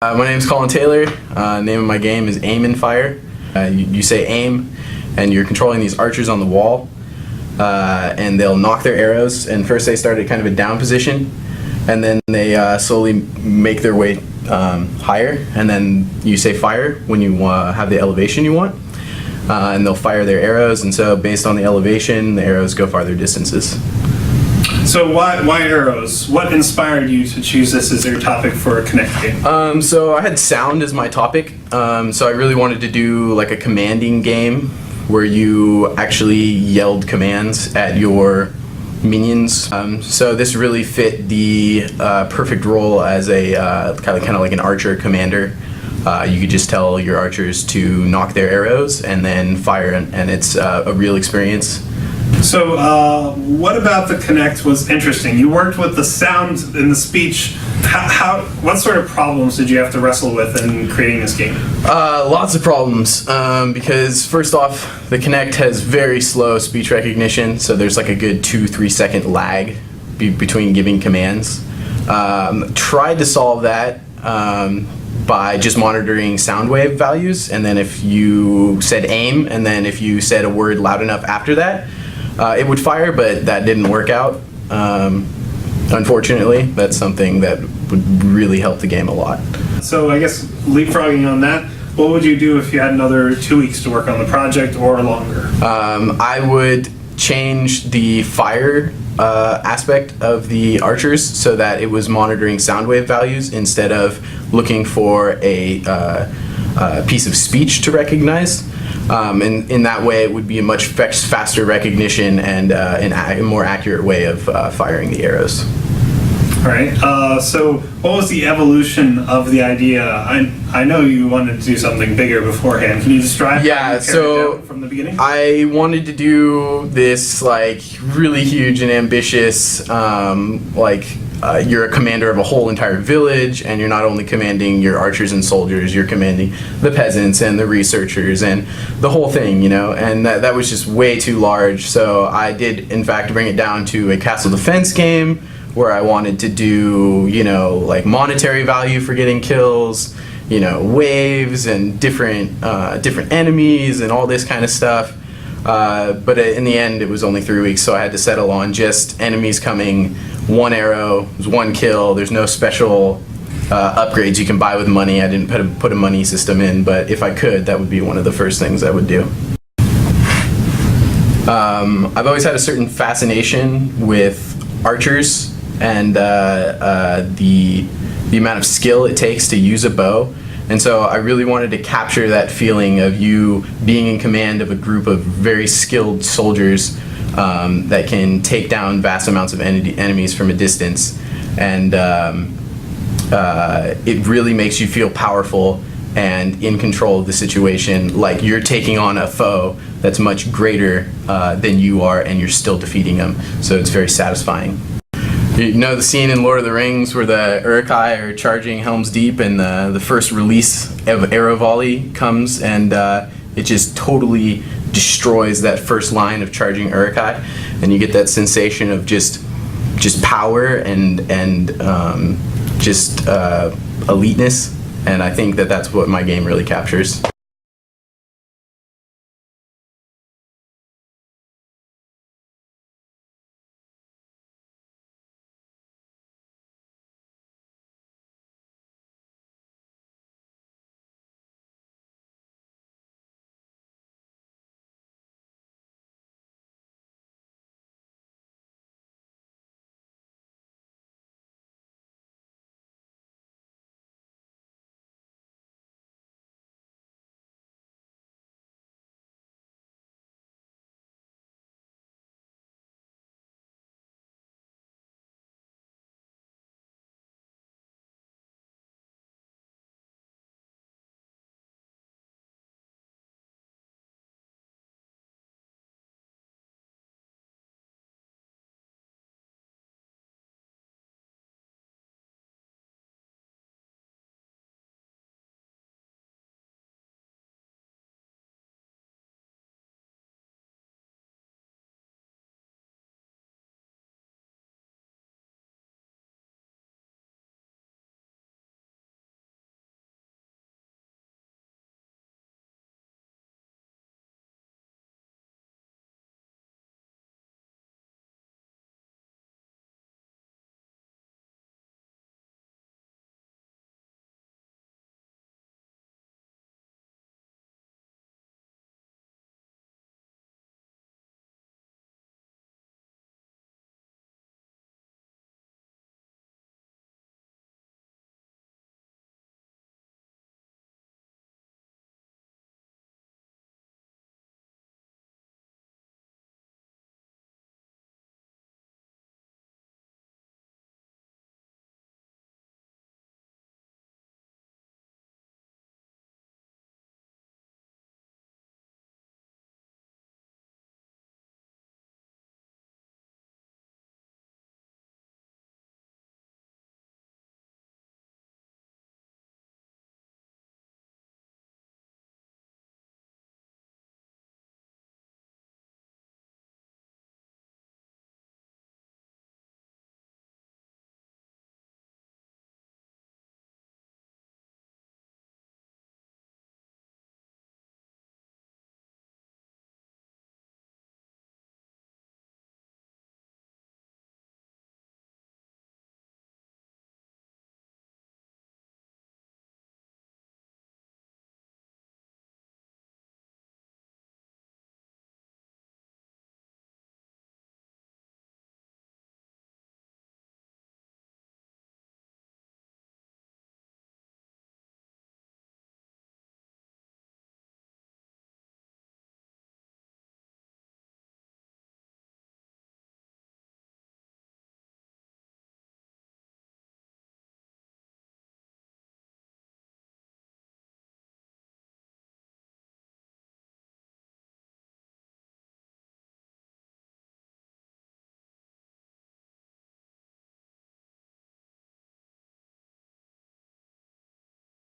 My name is Colin Taylor. Name of my game is Aim and Fire. You say aim, and you're controlling these archers on the wall, and they'll knock their arrows. And first they start at kind of a down position, and then they slowly make their way higher. And then you say fire when you have the elevation you want, and they'll fire their arrows. And so based on the elevation, the arrows go farther distances. So why arrows? What inspired you to choose this as your topic for a Kinect game? So I had sound as my topic, so I really wanted to do like a commanding game where you actually yelled commands at your minions. So this really fit the perfect role as a kind of like an archer commander. You could just tell your archers to knock their arrows and then fire, and it's a real experience. So what about the Kinect was interesting? You worked with the sound and the speech. What sort of problems did you have to wrestle with in creating this game? Lots of problems, because first off, the Kinect has very slow speech recognition, so there's like a good 2-3 second lag between giving commands. Tried to solve that by just monitoring sound wave values, and then if you said aim, and then if you said a word loud enough after that, it would fire, but that didn't work out. Unfortunately, that's something that would really help the game a lot. So I guess leapfrogging on that, what would you do if you had another 2 weeks to work on the project or longer? I would change the fire aspect of the archers so that it was monitoring sound wave values instead of looking for a piece of speech to recognize. And in that way, it would be a much faster recognition and a more accurate way of firing the arrows. All right. So what was the evolution of the idea? I know you wanted to do something bigger beforehand. Can you describe so from the beginning? I wanted to do this like really huge and ambitious you're a commander of a whole entire village, and you're not only commanding your archers and soldiers, you're commanding the peasants and the researchers and the whole thing, you know, and that was just way too large. So I did, in fact, bring it down to a castle defense game where I wanted to do, you know, like monetary value for getting kills, you know, waves and different enemies and all this kind of stuff. But in the end, it was only 3 weeks, so I had to settle on just enemies coming, one arrow, one kill. There's no special upgrades you can buy with money. I didn't put a money system in, but if I could, that would be one of the first things I would do. I've always had a certain fascination with archers and the amount of skill it takes to use a bow. And so I really wanted to capture that feeling of you being in command of a group of very skilled soldiers that can take down vast amounts of enemies from a distance. And it really makes you feel powerful and in control of the situation, like you're taking on a foe that's much greater than you are, and you're still defeating them. So it's very satisfying. You know the scene in Lord of the Rings where the Uruk-hai are charging Helm's Deep, and the first release of arrow volley comes, and it just totally destroys that first line of charging Uruk-hai, and you get that sensation of just power and just eliteness, and I think that that's what my game really captures.